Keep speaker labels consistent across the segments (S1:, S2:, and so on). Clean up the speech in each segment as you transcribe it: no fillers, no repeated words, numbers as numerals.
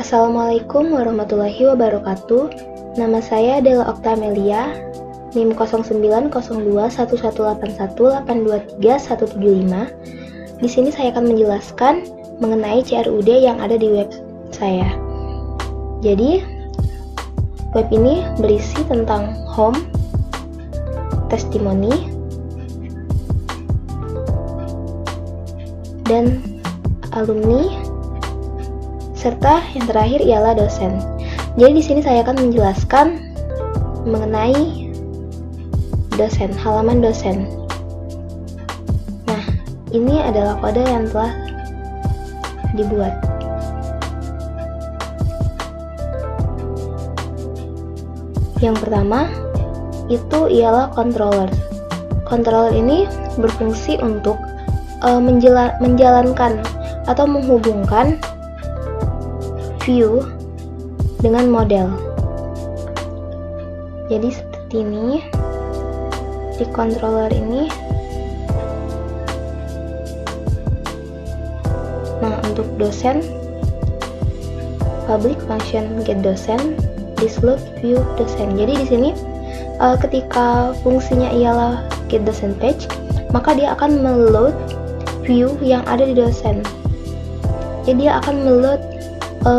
S1: Assalamualaikum warahmatullahi wabarakatuh. Nama saya adalah Okta Amelia, NIM 09021181823175. Di sini saya akan menjelaskan mengenai CRUD yang ada di web saya. Jadi, web ini berisi tentang home, testimoni, dan alumni, serta yang terakhir ialah dosen. Jadi di sini saya akan menjelaskan mengenai dosen, halaman dosen. Nah, ini adalah kode yang telah dibuat. Yang pertama itu ialah controller. Controller ini berfungsi untuk menjalankan atau menghubungkan view dengan model. Jadi seperti ini di controller ini. Nah, untuk dosen, public function get dosen, disload view dosen. Jadi di sini ketika fungsinya ialah get dosen page, maka dia akan meload view yang ada di dosen. Jadi dia akan meload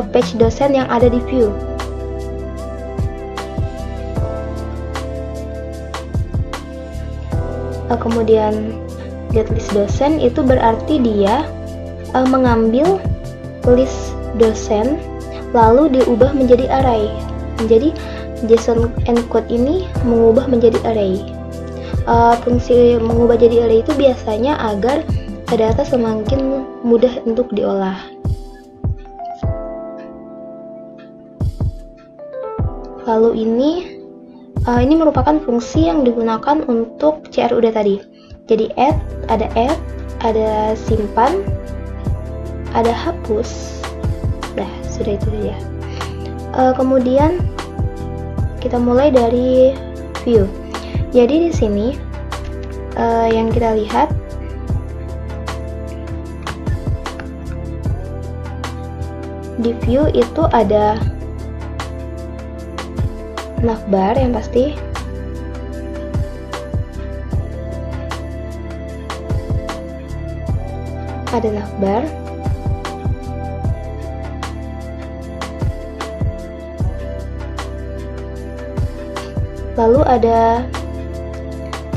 S1: page dosen yang ada di view. Kemudian get list dosen itu berarti dia mengambil list dosen lalu diubah menjadi array. Jadi JSON encode ini mengubah menjadi array. Fungsi mengubah jadi array itu biasanya agar data semakin mudah untuk diolah. Lalu ini merupakan fungsi yang digunakan untuk CRUD tadi. Jadi add, ada simpan, ada hapus. Dah, sudah itu saja. Kemudian kita mulai dari view. Jadi di sini yang kita lihat di view itu ada navbar yang pasti, ada navbar, lalu ada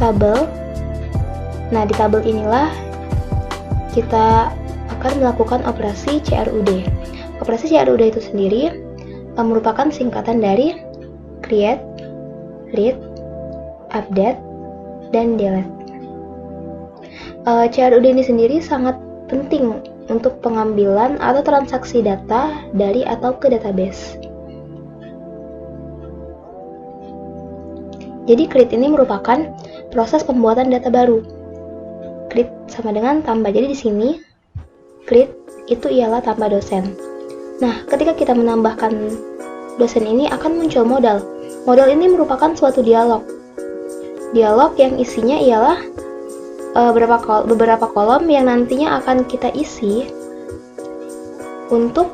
S1: tabel. Nah, di tabel inilah kita akan melakukan operasi CRUD. Operasi CRUD itu sendiri merupakan singkatan dari create, read, update, dan delete. CRUD ini sendiri sangat penting untuk pengambilan atau transaksi data dari atau ke database. Jadi create ini merupakan proses pembuatan data baru. Create sama dengan tambah. Jadi di sini create itu ialah tambah dosen. Nah, ketika kita menambahkan dosen ini akan muncul modal. Modal ini merupakan suatu dialog. Dialog yang isinya ialah beberapa kolom yang nantinya akan kita isi untuk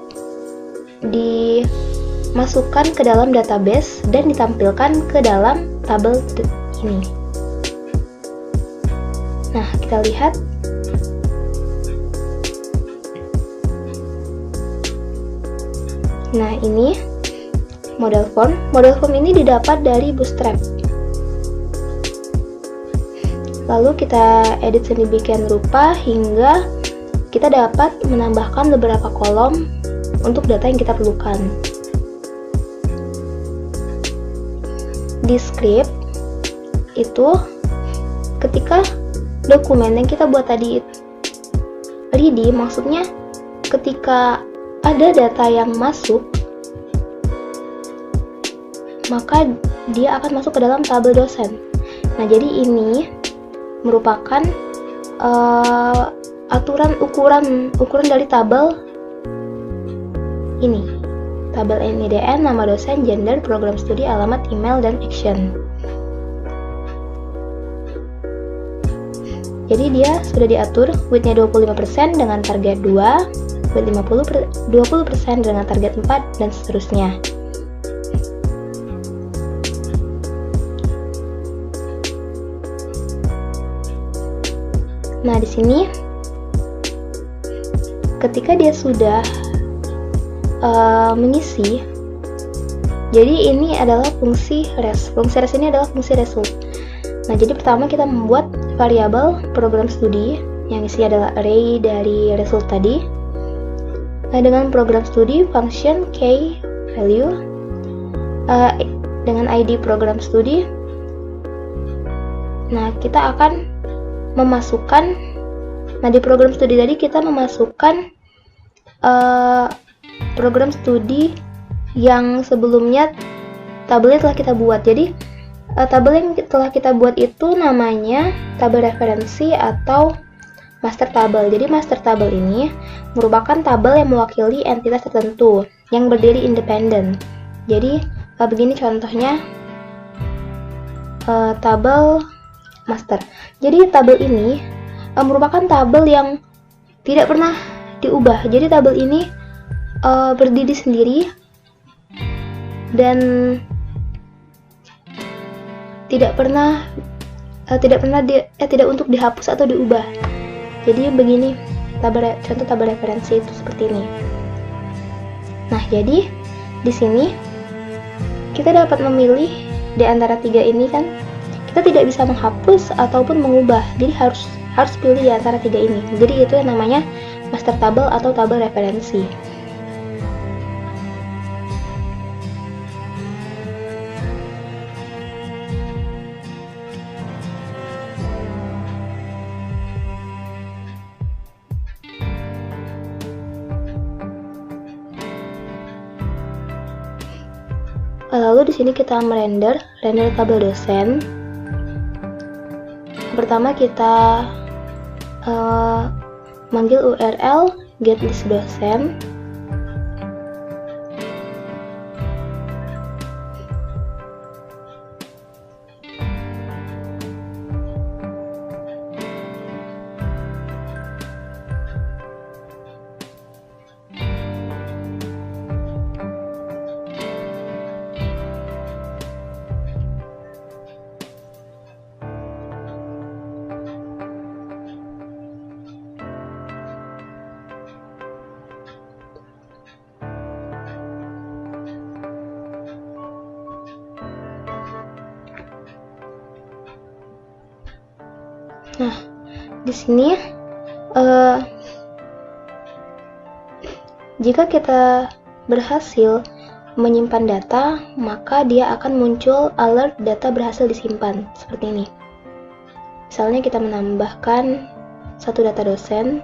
S1: dimasukkan ke dalam database dan ditampilkan ke dalam tabel ini. Nah, kita lihat. Nah, ini model form. Model form ini didapat dari Bootstrap. Lalu kita edit sedemikian rupa hingga kita dapat menambahkan beberapa kolom untuk data yang kita perlukan. Di script itu ketika dokumen yang kita buat tadi ready, maksudnya ketika ada data yang masuk, maka dia akan masuk ke dalam tabel dosen. Nah, jadi ini merupakan ukuran dari tabel ini. Tabel NIDN, nama dosen, gender, program studi, alamat, email, dan action. Jadi dia sudah diatur width-nya 25% dengan target 2, with 20% dengan target 4 dan seterusnya. Nah, di sini ketika dia sudah mengisi, jadi ini adalah fungsi res. Fungsi res ini adalah fungsi result. Nah, jadi pertama kita membuat variabel program studi yang isi adalah array dari result tadi. Nah, dengan program studi function key value dengan ID program studi, nah kita akan memasukkan, nah di program studi tadi kita memasukkan program studi yang sebelumnya tabelnya telah kita buat. Jadi tabel yang telah kita buat itu namanya tabel referensi atau master tabel. Jadi master tabel ini merupakan tabel yang mewakili entitas tertentu yang berdiri independen. Jadi begini contohnya tabel master. Jadi tabel ini merupakan tabel yang tidak pernah diubah. Jadi tabel ini berdiri sendiri dan tidak untuk dihapus atau diubah. Jadi begini contoh tabel referensi itu seperti ini. Nah, jadi di sini kita dapat memilih di antara tiga ini kan. Kita tidak bisa menghapus ataupun mengubah. Jadi harus pilih di antara tiga ini. Jadi itu yang namanya master tabel atau tabel referensi. Lalu di sini kita render tabel dosen. Pertama kita manggil URL getListDosen. Nah, di sini jika kita berhasil menyimpan data, maka dia akan muncul alert data berhasil disimpan seperti ini. Misalnya kita menambahkan satu data dosen,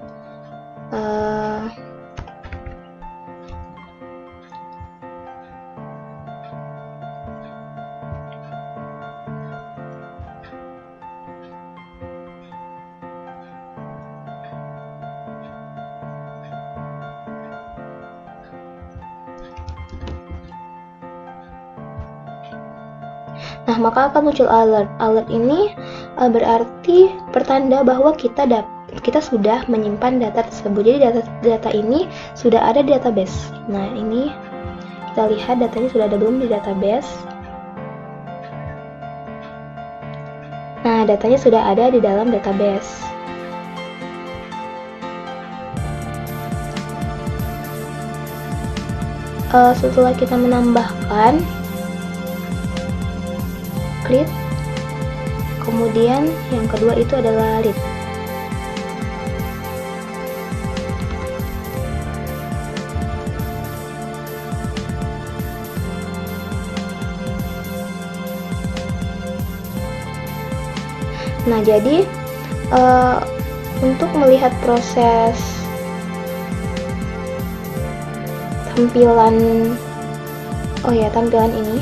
S1: nah maka akan muncul alert. Alert ini berarti pertanda bahwa kita sudah menyimpan data tersebut. Jadi data ini sudah ada di database. Nah, ini kita lihat datanya sudah ada belum di database. Nah, datanya sudah ada di dalam database. Setelah kita menambahkan create, kemudian yang kedua itu adalah read. Nah, jadi untuk melihat proses tampilan ini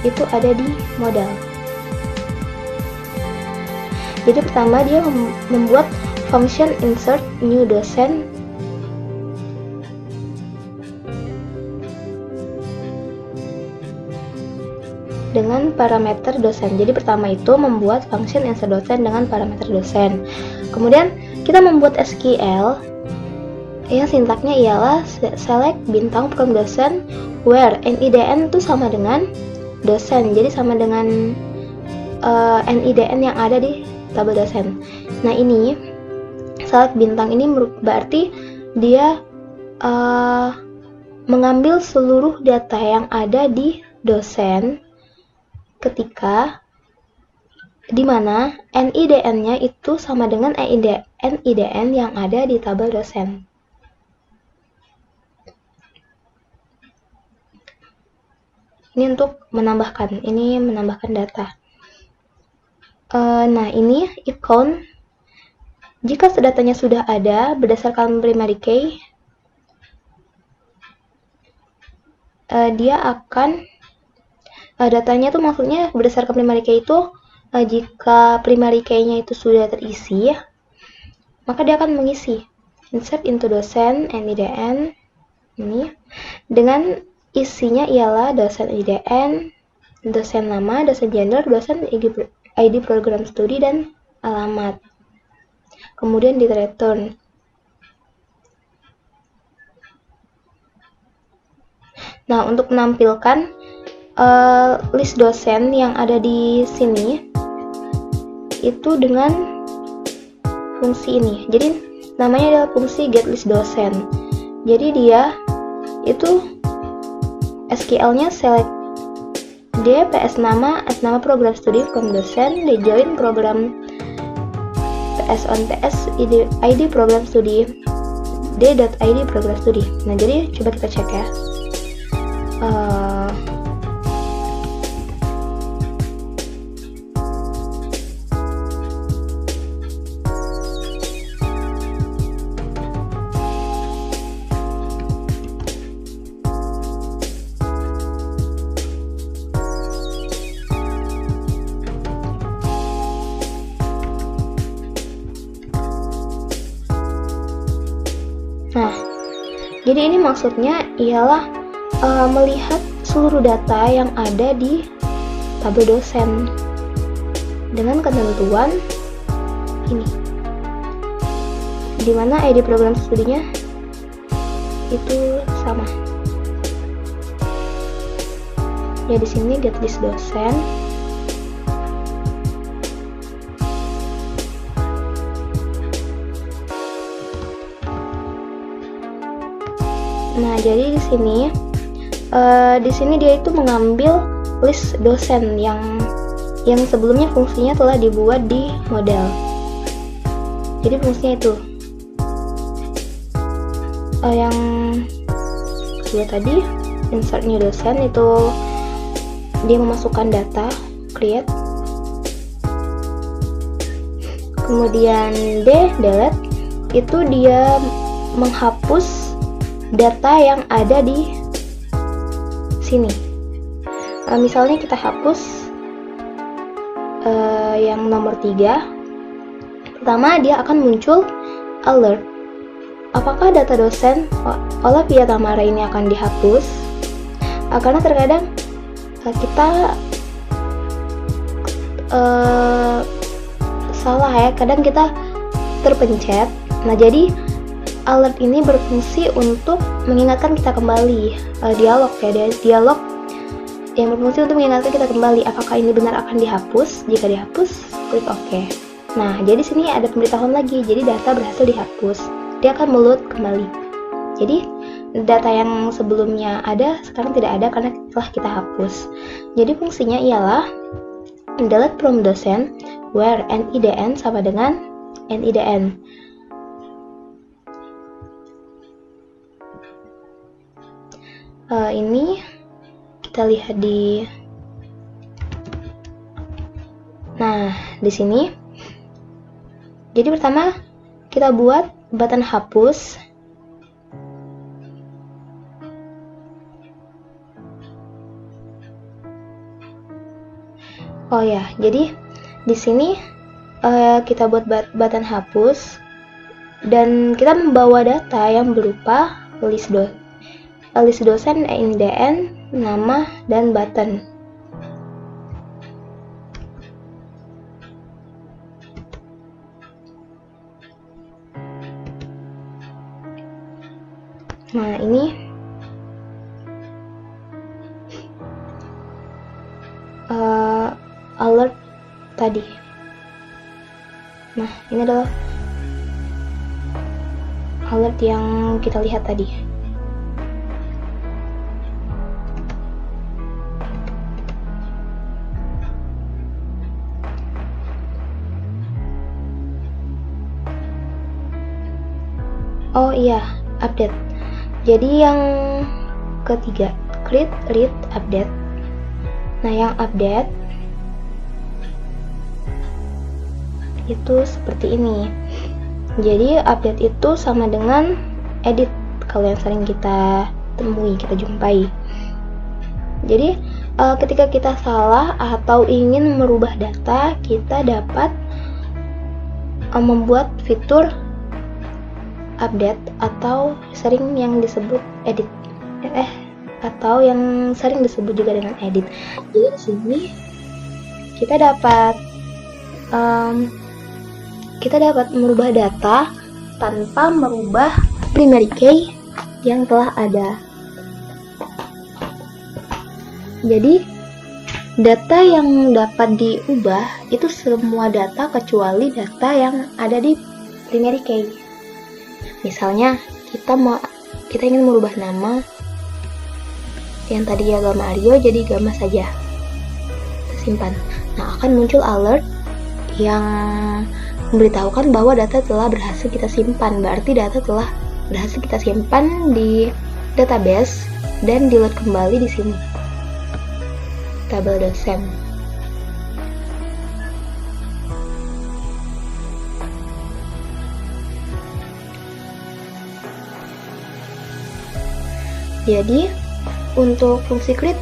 S1: itu ada di modal. Jadi pertama dia membuat function insert new dosen dengan parameter dosen. Jadi pertama itu membuat function insert dosen dengan parameter dosen. kemudian kita membuat SQL yang sintaknya ialah select bintang from dosen where NIDN itu sama dengan dosen, jadi sama dengan NIDN yang ada di tabel dosen. Nah, ini select bintang ini berarti dia mengambil seluruh data yang ada di dosen ketika di mana NIDN-nya itu sama dengan NIDN yang ada di tabel dosen. Ini untuk menambahkan data. Nah, ini if count, jika datanya sudah ada berdasarkan primary key, dia akan datanya itu maksudnya berdasarkan primary key itu jika primary key-nya itu sudah terisi, maka dia akan mengisi insert into dosen NIDN ini dengan isinya ialah dosen IDN, dosen nama, dosen gender, dosen ID program studi, dan alamat. Kemudian di return. Nah, untuk menampilkan list dosen yang ada di sini itu dengan fungsi ini. Jadi namanya adalah fungsi getListDosen. Jadi dia itu SQL-nya select D PS nama program studi from dosen, D join program PS on PS ID program studi, D.id program studi. Nah, jadi coba kita cek ya. Nah, jadi ini maksudnya ialah melihat seluruh data yang ada di tabel dosen dengan ketentuan ini, dimana ID program studinya itu sama. Ya, di sini getListDosen. Nah, jadi di sini dia itu mengambil list dosen yang sebelumnya fungsinya telah dibuat di model. Jadi fungsinya itu yang kedua tadi, insert new dosen, itu dia memasukkan data create. Kemudian delete, itu dia menghapus data yang ada di sini. Misalnya kita hapus yang nomor 3. Pertama, dia akan muncul alert. Apakah data dosen Olivia Tamara ini akan dihapus? Karena terkadang kita salah ya, kadang kita terpencet. Nah, jadi alert ini berfungsi untuk mengingatkan kita kembali, dialog yang berfungsi untuk mengingatkan kita kembali apakah ini benar akan dihapus. Jika dihapus, klik OK. Nah, jadi sini ada pemberitahuan lagi, jadi data berhasil dihapus, dia akan meload kembali. Jadi data yang sebelumnya ada sekarang tidak ada karena telah kita hapus. Jadi fungsinya ialah delete from dosen where NIDN sama dengan NIDN. Ini kita lihat di, nah di sini. Jadi pertama kita buat button hapus. Oh ya, jadi di sini kita buat button hapus dan kita membawa data yang berupa list dosen, NIDN, nama, dan button. tadi. Nah, ini adalah alert yang kita lihat tadi. Oh iya, update. Jadi yang ketiga, create, read, update. Nah, yang update itu seperti ini. Jadi update itu sama dengan edit kalau yang sering kita temui, kita jumpai. Jadi ketika kita salah atau ingin merubah data, kita dapat membuat fitur update atau sering yang disebut edit, atau yang sering disebut juga dengan edit. Jadi di sini kita dapat merubah data tanpa merubah primary key yang telah ada. Jadi data yang dapat diubah itu semua data kecuali data yang ada di primary key. Misalnya kita ingin merubah nama yang tadi ya Gama Aryo jadi Gama saja, simpan. Nah, akan muncul alert yang memberitahukan bahwa data telah berhasil kita simpan. Berarti data telah berhasil kita simpan di database dan di-load kembali di sini, tabel dosen. Jadi untuk fungsi create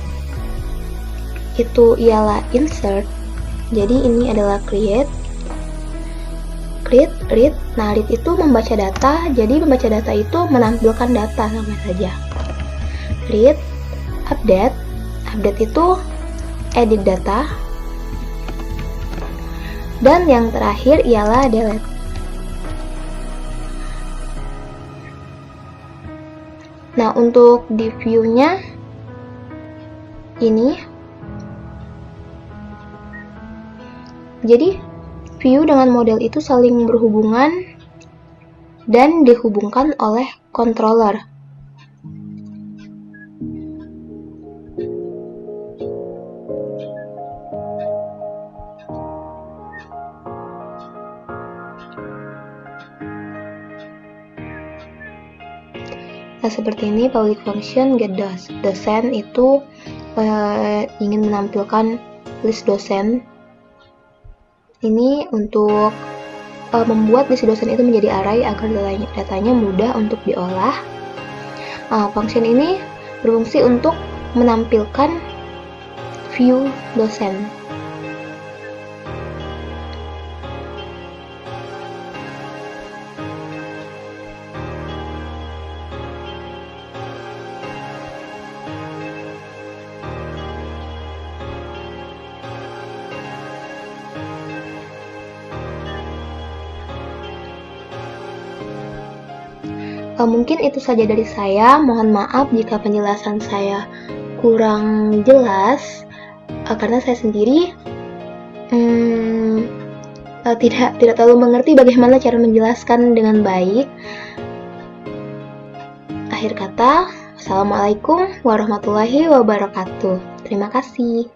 S1: itu ialah insert. Jadi ini adalah create, read. Nah, read itu membaca data. Jadi membaca data itu menampilkan data sama saja. Read, update itu edit data. Dan yang terakhir ialah delete. Nah, untuk di view-nya ini, jadi view dengan model itu saling berhubungan dan dihubungkan oleh controller. Nah, seperti ini public function get dosen itu ingin menampilkan list dosen. Ini untuk membuat list dosen itu menjadi array agar datanya mudah untuk diolah. Function ini berfungsi untuk menampilkan view dosen. Mungkin itu saja dari saya. Mohon maaf jika penjelasan saya kurang jelas, karena saya sendiri tidak terlalu mengerti bagaimana cara menjelaskan dengan baik. Akhir kata, Assalamualaikum warahmatullahi wabarakatuh. Terima kasih.